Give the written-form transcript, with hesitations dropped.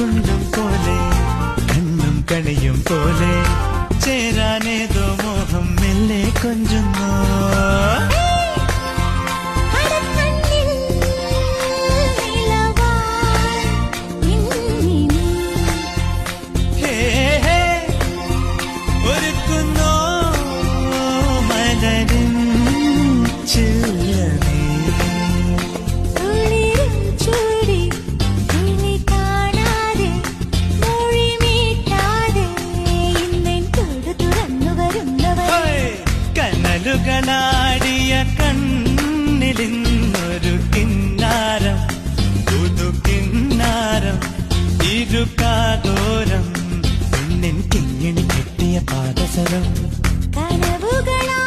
ചുണ്ടും പോലെ കണ്ണും കണിയും പോലെ ചേരാനേതോ മോഹം മെല്ലെ കൊഞ്ചുന്നു. ാടിയ കണ്ണിലിന്നൊരു കിന്നാരം പുതുകിന്നാരം ഇരുകാതോരം പെണ്ണിൻ കിങ്ങിണി കെട്ടിയ പാദസരം കനവുകളാ